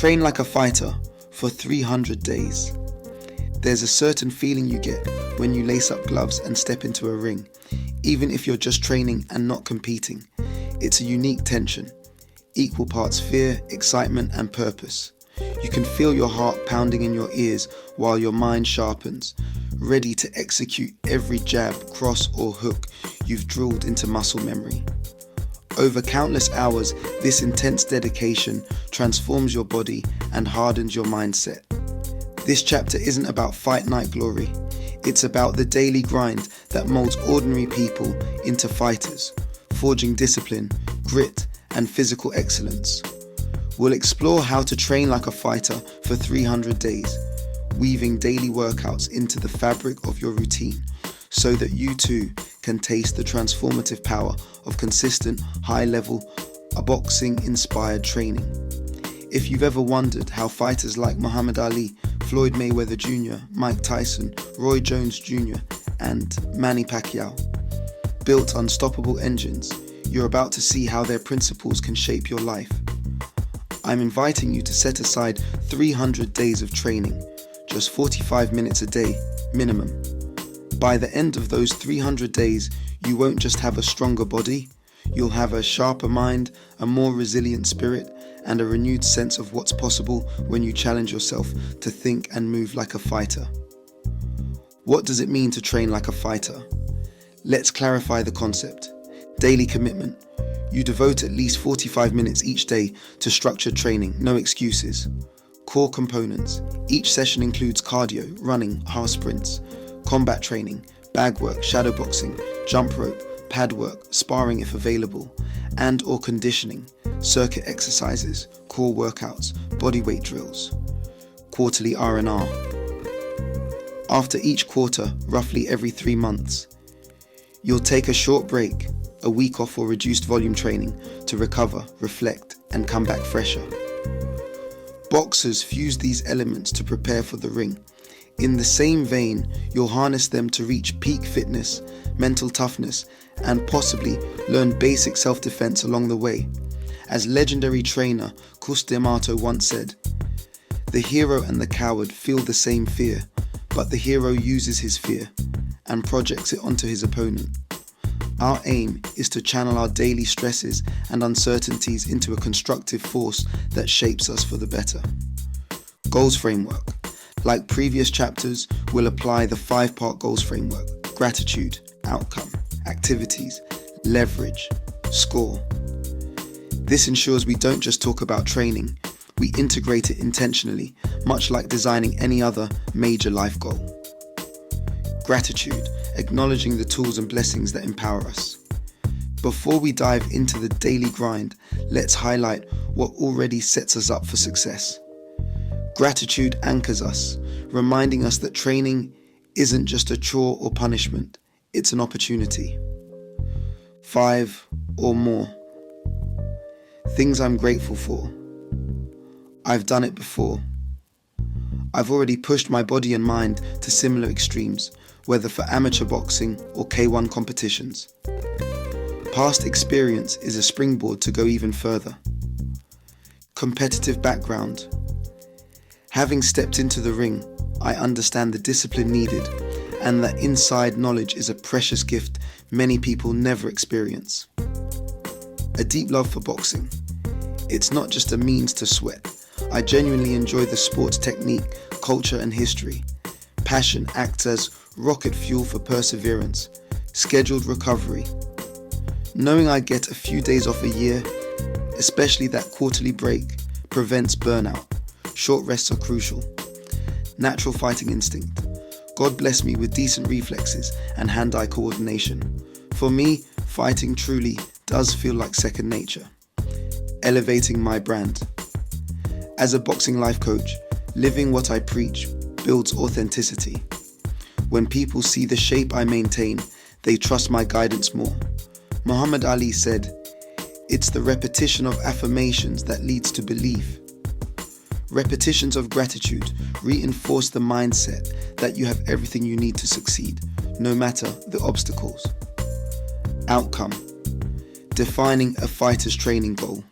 Train like a fighter for 300 days. There's a certain feeling you get when you lace up gloves and step into a ring, even if you're just training and not competing. It's a unique tension, equal parts fear, excitement, and purpose. You can feel your heart pounding in your ears while your mind sharpens, ready to execute every jab, cross, or hook you've drilled into muscle memory. Over countless hours, this intense dedication transforms your body and hardens your mindset. This chapter isn't about fight night glory. It's about the daily grind that molds ordinary people into fighters, forging discipline, grit, and physical excellence. We'll explore how to train like a fighter for 300 days, weaving daily workouts into the fabric of your routine so that you too can taste the transformative power of consistent, high-level, boxing-inspired training. If you've ever wondered how fighters like Muhammad Ali, Floyd Mayweather Jr., Mike Tyson, Roy Jones Jr., and Manny Pacquiao built unstoppable engines, you're about to see how their principles can shape your life. I'm inviting you to set aside 300 days of training, just 45 minutes a day, minimum. By the end of those 300 days, you won't just have a stronger body, you'll have a sharper mind, a more resilient spirit, and a renewed sense of what's possible when you challenge yourself to think and move like a fighter. What does it mean to train like a fighter? Let's clarify the concept. Daily commitment. You devote at least 45 minutes each day to structured training, no excuses. Core components. Each session includes cardio, running, half sprints, combat training, bag work, shadow boxing, jump rope, pad work, sparring if available, and or conditioning, circuit exercises, core workouts, bodyweight drills. Quarterly R&R. After each quarter, roughly every 3 months, you'll take a short break, a week off or reduced volume training to recover, reflect, and come back fresher. Boxers fuse these elements to prepare for the ring. In the same vein, you'll harness them to reach peak fitness, mental toughness, and possibly learn basic self-defense along the way. As legendary trainer Cus D'Amato once said, "The hero and the coward feel the same fear, but the hero uses his fear and projects it onto his opponent." Our aim is to channel our daily stresses and uncertainties into a constructive force that shapes us for the better. Goals framework. Like previous chapters, we'll apply the 5-part goals framework: gratitude, outcome, activities, leverage, score. This ensures we don't just talk about training, we integrate it intentionally, much like designing any other major life goal. Gratitude, acknowledging the tools and blessings that empower us. Before we dive into the daily grind, let's highlight what already sets us up for success. Gratitude anchors us, reminding us that training isn't just a chore or punishment, it's an opportunity. 5 or more. Things I'm grateful for. I've done it before. I've already pushed my body and mind to similar extremes, whether for amateur boxing or K1 competitions. Past experience is a springboard to go even further. Competitive background. Having stepped into the ring, I understand the discipline needed, and that inside knowledge is a precious gift many people never experience. A deep love for boxing. It's not just a means to sweat. I genuinely enjoy the sport's technique, culture, and history. Passion acts as rocket fuel for perseverance, scheduled recovery. Knowing I get a few days off a year, especially that quarterly break, prevents burnout. Short rests are crucial. Natural fighting instinct. God bless me with decent reflexes and hand-eye coordination. For me, fighting truly does feel like second nature. Elevating my brand. As a boxing life coach, living what I preach builds authenticity. When people see the shape I maintain, they trust my guidance more. Muhammad Ali said, "It's the repetition of affirmations that leads to belief." Repetitions of gratitude reinforce the mindset that you have everything you need to succeed, no matter the obstacles. Outcome. Defining a fighter's training goal.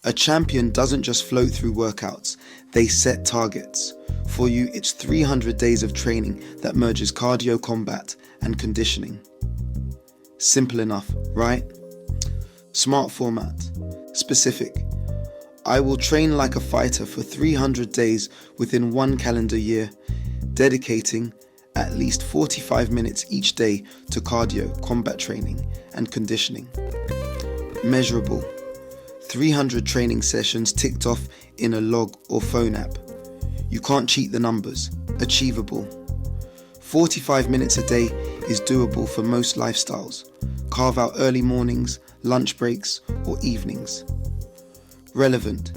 A champion doesn't just float through workouts, they set targets. For you, it's 300 days of training that merges cardio, combat, and conditioning. Simple enough, right? Smart format. Specific. I will train like a fighter for 300 days within 1 calendar year, dedicating at least 45 minutes each day to cardio, combat training, and conditioning. Measurable. 300 training sessions ticked off in a log or phone app. You can't cheat the numbers. Achievable. 45 minutes a day is doable for most lifestyles. Carve out early mornings, lunch breaks, or evenings. Relevant.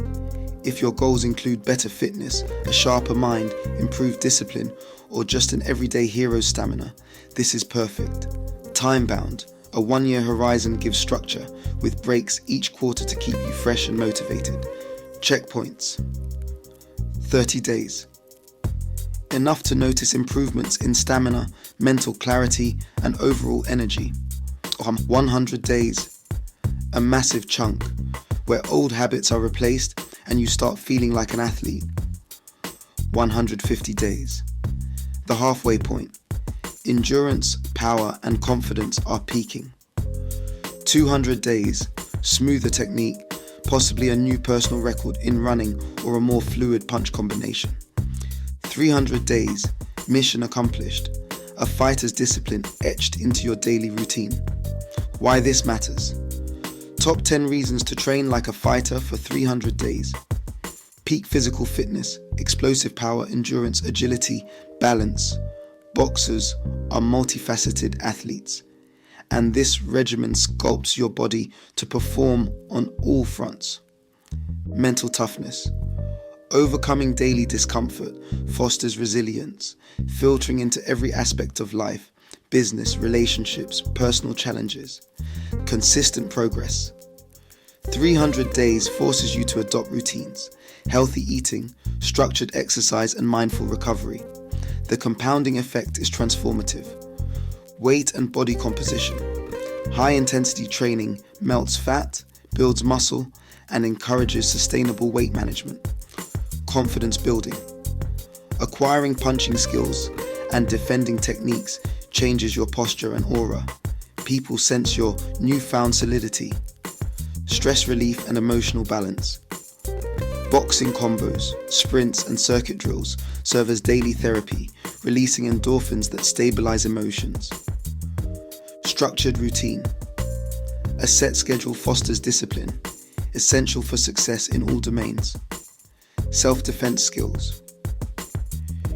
If your goals include better fitness, a sharper mind, improved discipline, or just an everyday hero's stamina, this is perfect. Time-bound. A 1-year horizon gives structure, with breaks each quarter to keep you fresh and motivated. Checkpoints. 30 days. Enough to notice improvements in stamina, mental clarity, and overall energy. 100 days. A massive chunk, where old habits are replaced and you start feeling like an athlete. 150 days. The halfway point. Endurance, power, and confidence are peaking. 200 days. Smoother technique, possibly a new personal record in running or a more fluid punch combination. 300 days. Mission accomplished. A fighter's discipline etched into your daily routine. Why this matters. Top 10 reasons to train like a fighter for 300 days. Peak physical fitness, explosive power, endurance, agility, balance. Boxers are multifaceted athletes, and this regimen sculpts your body to perform on all fronts. Mental toughness. Overcoming daily discomfort fosters resilience, filtering into every aspect of life, business, relationships, personal challenges. Consistent progress. 300 days forces you to adopt routines, healthy eating, structured exercise, and mindful recovery. The compounding effect is transformative. Weight and body composition. High-intensity training melts fat, builds muscle, and encourages sustainable weight management. Confidence building. Acquiring punching skills and defending techniques changes your posture and aura. People sense your newfound solidity. Stress relief and emotional balance. Boxing combos, sprints, and circuit drills serve as daily therapy, releasing endorphins that stabilize emotions. Structured routine. A set schedule fosters discipline, essential for success in all domains. Self-defense skills.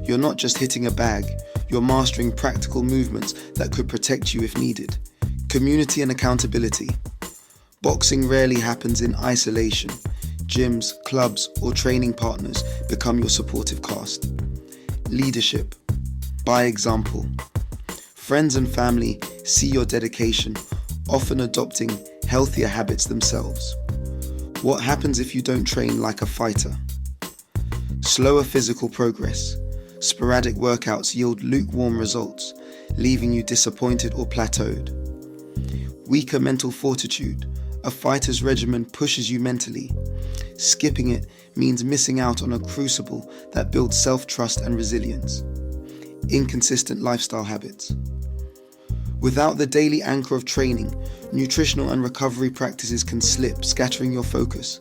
You're not just hitting a bag, you're mastering practical movements that could protect you if needed. Community and accountability. Boxing rarely happens in isolation. Gyms, clubs, or training partners become your supportive cast. Leadership. By example. Friends and family see your dedication, often adopting healthier habits themselves. What happens if you don't train like a fighter? Slower physical progress. Sporadic workouts yield lukewarm results, leaving you disappointed or plateaued. Weaker mental fortitude. A fighter's regimen pushes you mentally. Skipping it means missing out on a crucible that builds self-trust and resilience. Inconsistent lifestyle habits. Without the daily anchor of training, nutritional and recovery practices can slip, scattering your focus.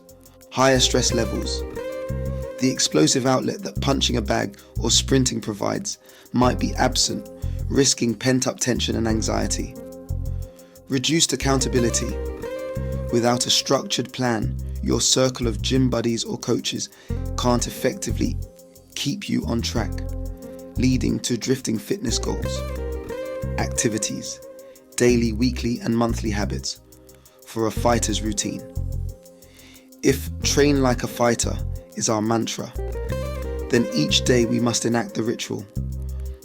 Higher stress levels. The explosive outlet that punching a bag or sprinting provides might be absent, risking pent-up tension and anxiety. Reduced accountability. Without a structured plan, your circle of gym buddies or coaches can't effectively keep you on track, leading to drifting fitness goals. Activities, daily, weekly, and monthly habits for a fighter's routine. If train like a fighter is our mantra, then each day we must enact the ritual.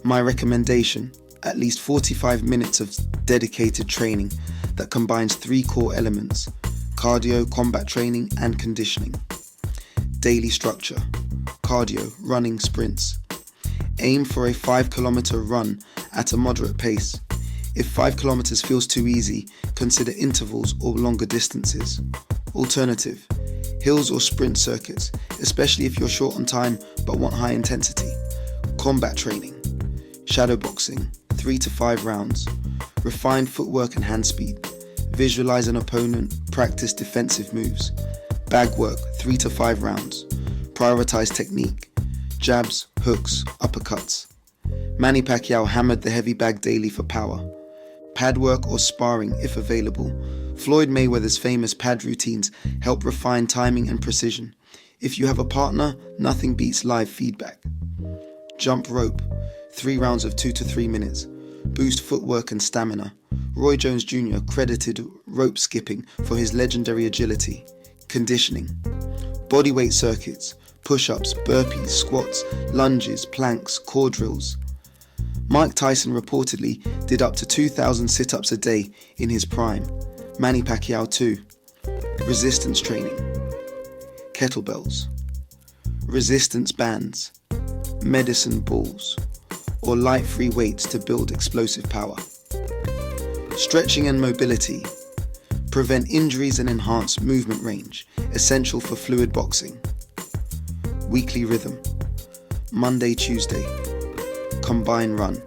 My recommendation, at least 45 minutes of dedicated training that combines 3 core elements: cardio, combat training, and conditioning. Daily structure: cardio, running, sprints. Aim for a 5-kilometer run at a moderate pace. If 5 kilometers feels too easy, consider intervals or longer distances. Alternative: Hills or sprint circuits, especially if you're short on time but want high intensity. Combat training. Shadow boxing, 3 to 5 rounds. Refined footwork and hand speed. Visualize an opponent, practice defensive moves. Bag work, 3 to 5 rounds. Prioritize technique. Jabs, hooks, uppercuts. Manny Pacquiao hammered the heavy bag daily for power. Pad work or sparring if available. Floyd Mayweather's famous pad routines help refine timing and precision. If you have a partner, nothing beats live feedback. Jump rope, 3 rounds of 2 to 3 minutes. Boost footwork and stamina. Roy Jones Jr. credited rope skipping for his legendary agility. Conditioning. Bodyweight circuits, push-ups, burpees, squats, lunges, planks, core drills. Mike Tyson reportedly did up to 2,000 sit-ups a day in his prime. Manny Pacquiao too. Resistance training. Kettlebells. Resistance bands. Medicine balls. Or light free weights to build explosive power. Stretching and mobility. Prevent injuries and enhance movement range, essential for fluid boxing. Weekly rhythm. Monday, Tuesday. Combine run.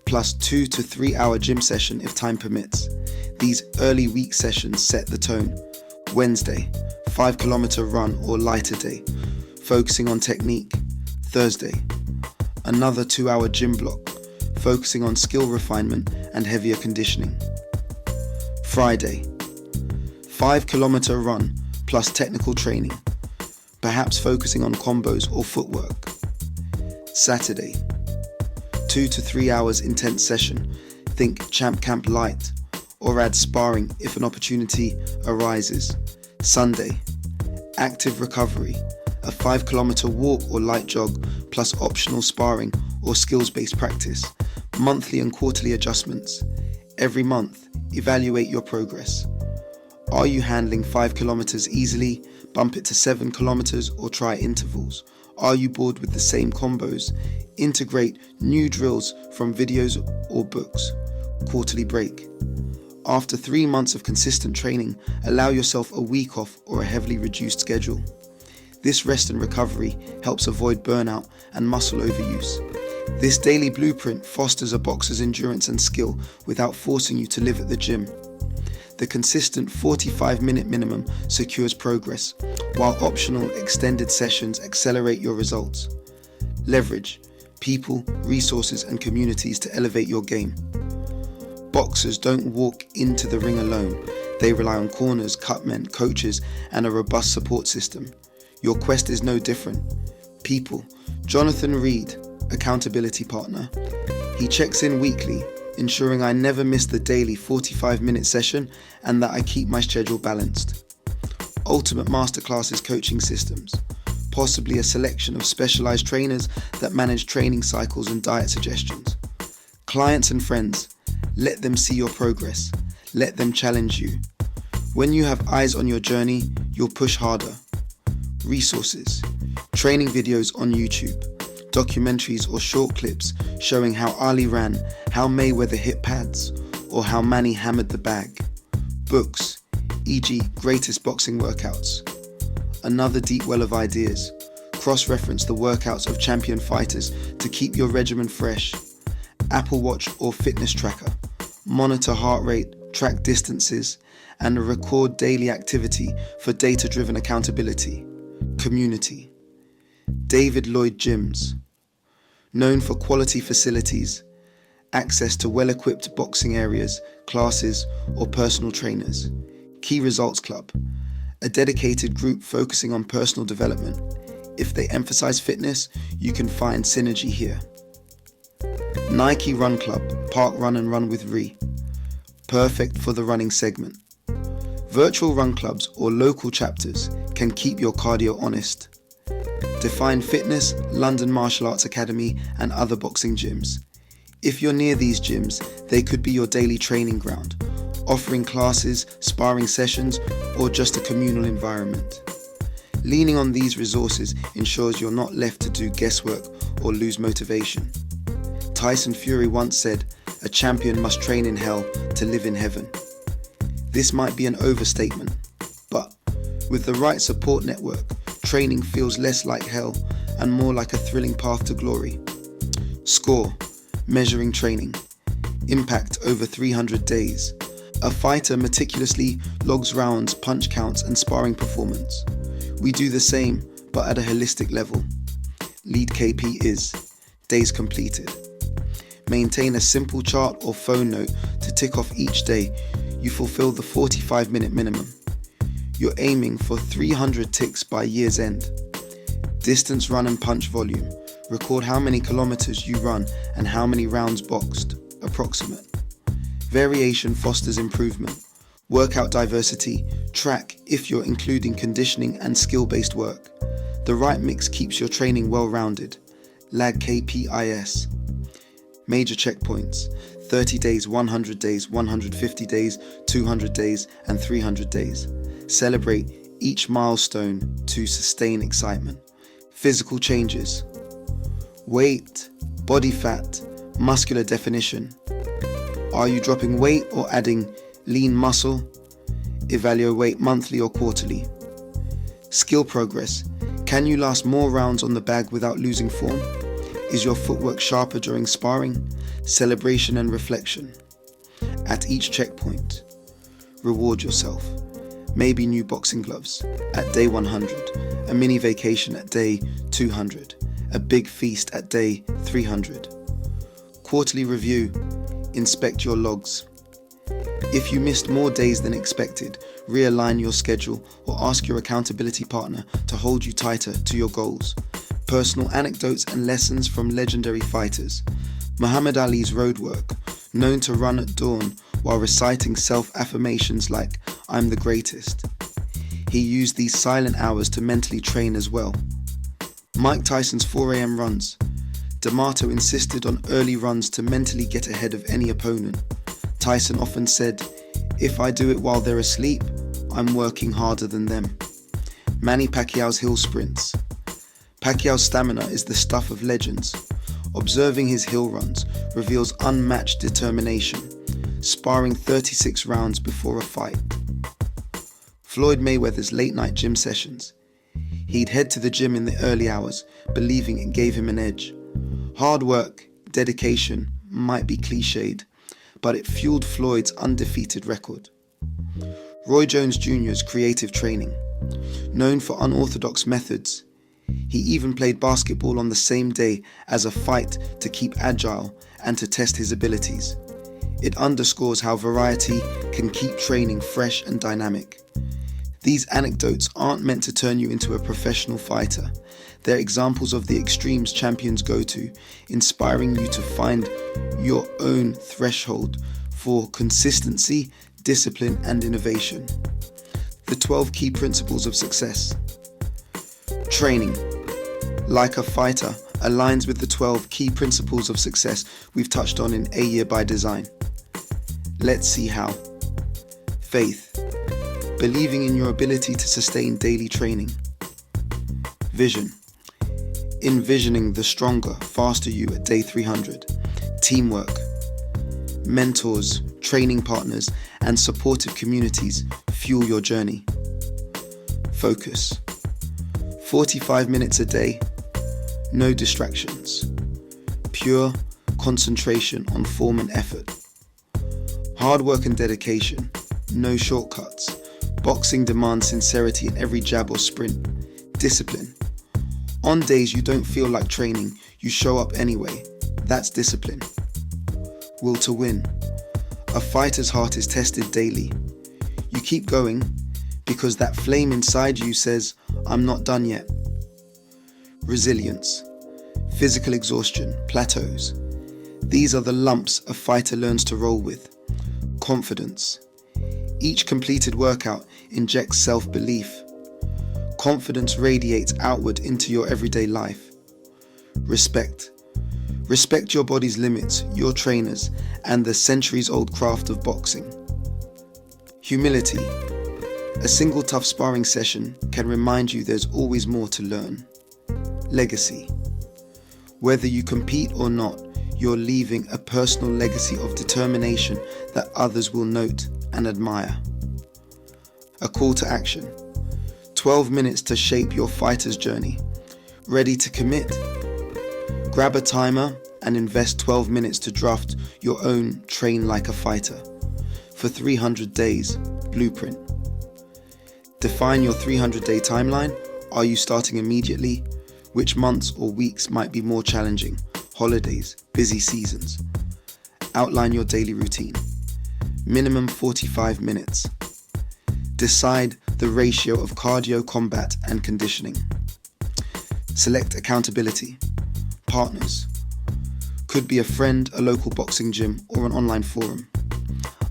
Plus 2 to 3 hour gym session if time permits. These early week sessions set the tone. Wednesday, 5-kilometer run or lighter day, focusing on technique. Thursday, another 2-hour gym block, focusing on skill refinement and heavier conditioning. Friday, 5-kilometer run plus technical training, perhaps focusing on combos or footwork. Saturday, 2 to 3 hours intense session, think Champ Camp Light, or add sparring if an opportunity arises. Sunday, active recovery, a 5-kilometer walk or light jog plus optional sparring or skills-based practice. Monthly and quarterly adjustments. Every month, evaluate your progress. Are you handling 5 kilometers easily? Bump it to 7 kilometers or try intervals. Are you bored with the same combos? Integrate new drills from videos or books. Quarterly break. After 3 months of consistent training, allow yourself a week off or a heavily reduced schedule. This rest and recovery helps avoid burnout and muscle overuse. This daily blueprint fosters a boxer's endurance and skill without forcing you to live at the gym. The consistent 45-minute minimum secures progress, while optional extended sessions accelerate your results. Leverage people, resources, and communities to elevate your game. Boxers don't walk into the ring alone. They rely on corners, cutmen, coaches, and a robust support system. Your quest is no different. People. Jonathan Reed, accountability partner. He checks in weekly, ensuring I never miss the daily 45-minute session and that I keep my schedule balanced. Ultimate Masterclasses coaching systems. Possibly a selection of specialized trainers that manage training cycles and diet suggestions. Clients and friends. Let them see your progress. Let them challenge you. When you have eyes on your journey, you'll push harder. Resources. Training videos on YouTube. Documentaries or short clips showing how Ali ran, how Mayweather hit pads, or how Manny hammered the bag. Books, e.g. Greatest Boxing Workouts. Another deep well of ideas. Cross-reference the workouts of champion fighters to keep your regimen fresh. Apple Watch or fitness tracker. Monitor heart rate, track distances, and record daily activity for data-driven accountability. Community. David Lloyd Gyms. Known for quality facilities, access to well-equipped boxing areas, classes, or personal trainers. Key Results Club. A dedicated group focusing on personal development. If they emphasize fitness, you can find synergy here. Nike Run Club, Park Run and Run with Ree. Perfect for the running segment. Virtual run clubs or local chapters can keep your cardio honest. Define Fitness, London Martial Arts Academy, and other boxing gyms. If you're near these gyms, they could be your daily training ground, offering classes, sparring sessions, or just a communal environment. Leaning on these resources ensures you're not left to do guesswork or lose motivation. Tyson Fury once said, "A champion must train in hell to live in heaven." This might be an overstatement, but With the right support network, training feels less like hell and more like a thrilling path to glory. Score, measuring training. Impact over 300 days. A fighter meticulously logs rounds, punch counts, and sparring performance. We do the same, but at a holistic level. Lead KP is days completed. Maintain a simple chart or phone note to tick off each day you fulfill the 45-minute minimum. You're aiming for 300 ticks by year's end. Distance run and punch volume. Record how many kilometers you run and how many rounds boxed. Approximate. Variation fosters improvement. Workout diversity. Track if you're including conditioning and skill-based work. The right mix keeps your training well-rounded. Lag KPIs. Major checkpoints. 30 days, 100 days, 150 days, 200 days, and 300 days. Celebrate each milestone to sustain excitement. Physical changes. Weight, body fat, muscular definition. Are you dropping weight or adding lean muscle? Evaluate monthly or quarterly. Skill progress. Can you last more rounds on the bag without losing form? Is your footwork sharper during sparring? Celebration and reflection. At each checkpoint, reward yourself. Maybe new boxing gloves at day 100, a mini vacation at day 200, a big feast at day 300. Quarterly review. Inspect your logs. If you missed more days than expected, realign your schedule or ask your accountability partner to hold you tighter to your goals. Personal anecdotes and lessons from legendary fighters. Muhammad Ali's road work, known to run at dawn while reciting self-affirmations like, "I'm the greatest." He used these silent hours to mentally train as well. Mike Tyson's 4 a.m. runs. D'Amato insisted on early runs to mentally get ahead of any opponent. Tyson often said, "If I do it while they're asleep, I'm working harder than them." Manny Pacquiao's hill sprints. Pacquiao's stamina is the stuff of legends. Observing his hill runs reveals unmatched determination, sparring 36 rounds before a fight. Floyd Mayweather's late-night gym sessions. He'd head to the gym in the early hours, believing it gave him an edge. Hard work, dedication might be cliched, but it fueled Floyd's undefeated record. Roy Jones Jr.'s creative training. Known for unorthodox methods, he even played basketball on the same day as a fight to keep agile and to test his abilities. It underscores how variety can keep training fresh and dynamic. These anecdotes aren't meant to turn you into a professional fighter. They're examples of the extremes champions go to, inspiring you to find your own threshold for consistency, discipline, and innovation. The 12 key principles of success. Training, like a fighter, aligns with the 12 key principles of success we've touched on in A Year by Design. Let's see how. Faith, believing in your ability to sustain daily training. Vision, envisioning the stronger, faster you at day 300. Teamwork, mentors, training partners, and supportive communities fuel your journey. Focus, 45 minutes a day, no distractions. Pure concentration on form and effort. Hard work and dedication, no shortcuts. Boxing demands sincerity in every jab or sprint. Discipline. On days you don't feel like training, you show up anyway. That's discipline. Will to win. A fighter's heart is tested daily. You keep going because that flame inside you says, "I'm not done yet." Resilience. Physical exhaustion, plateaus. These are the lumps a fighter learns to roll with. Confidence. Each completed workout injects self-belief. Confidence radiates outward into your everyday life. Respect. Respect your body's limits, your trainers, and the centuries-old craft of boxing. Humility. A single tough sparring session can remind you there's always more to learn. Legacy. Whether you compete or not, you're leaving a personal legacy of determination that others will note and admire. A call to action. 12 minutes to shape your fighter's journey. Ready to commit? Grab a timer and invest 12 minutes to draft your own Train Like a Fighter for 300 days blueprint. Define your 300-day timeline. Are you starting immediately? Which months or weeks might be more challenging? Holidays, busy seasons. Outline your daily routine. Minimum 45 minutes. Decide the ratio of cardio, combat, and conditioning. Select accountability. Partners. Could be a friend, a local boxing gym, or an online forum.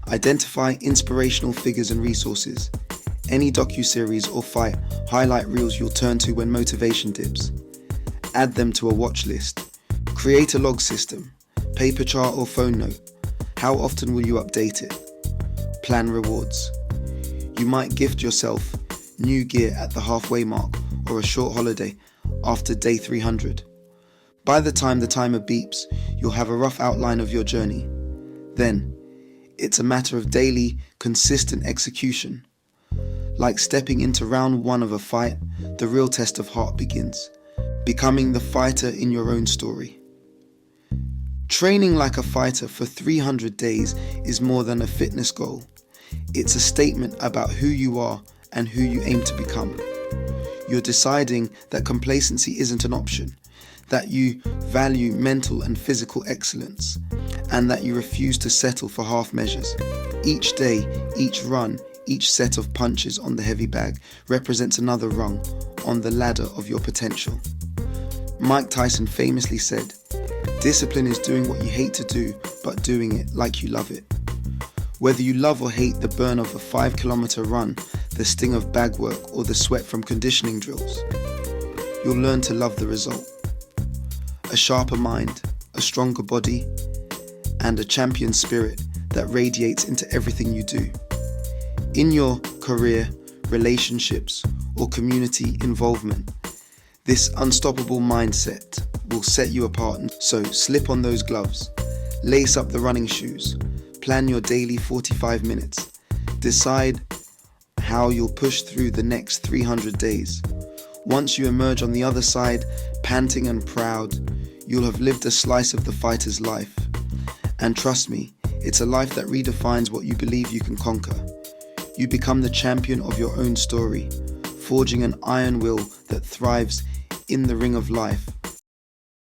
Identify inspirational figures and resources. Any docuseries or fight highlight reels you'll turn to when motivation dips. Add them to a watch list. Create a log system, paper chart or phone note. How often will you update it? Plan rewards. You might gift yourself new gear at the halfway mark or a short holiday after day 300. By the time the timer beeps, you'll have a rough outline of your journey. Then, it's a matter of daily, consistent execution. Like stepping into round 1 of a fight, the real test of heart begins. Becoming the fighter in your own story. Training like a fighter for 300 days is more than a fitness goal. It's a statement about who you are and who you aim to become. You're deciding that complacency isn't an option, that you value mental and physical excellence, and that you refuse to settle for half measures. Each day, each run, each set of punches on the heavy bag represents another rung on the ladder of your potential. Mike Tyson famously said, "Discipline is doing what you hate to do, but doing it like you love it." Whether you love or hate the burn of a 5-kilometer run, the sting of bag work, or the sweat from conditioning drills, you'll learn to love the result. A sharper mind, a stronger body, and a champion spirit that radiates into everything you do. In your career, relationships, or community involvement, this unstoppable mindset will set you apart. So slip on those gloves, lace up the running shoes, plan your daily 45 minutes, decide how you'll push through the next 300 days. Once you emerge on the other side, panting and proud, you'll have lived a slice of the fighter's life. And trust me, it's a life that redefines what you believe you can conquer. You become the champion of your own story, forging an iron will that thrives in the ring of life.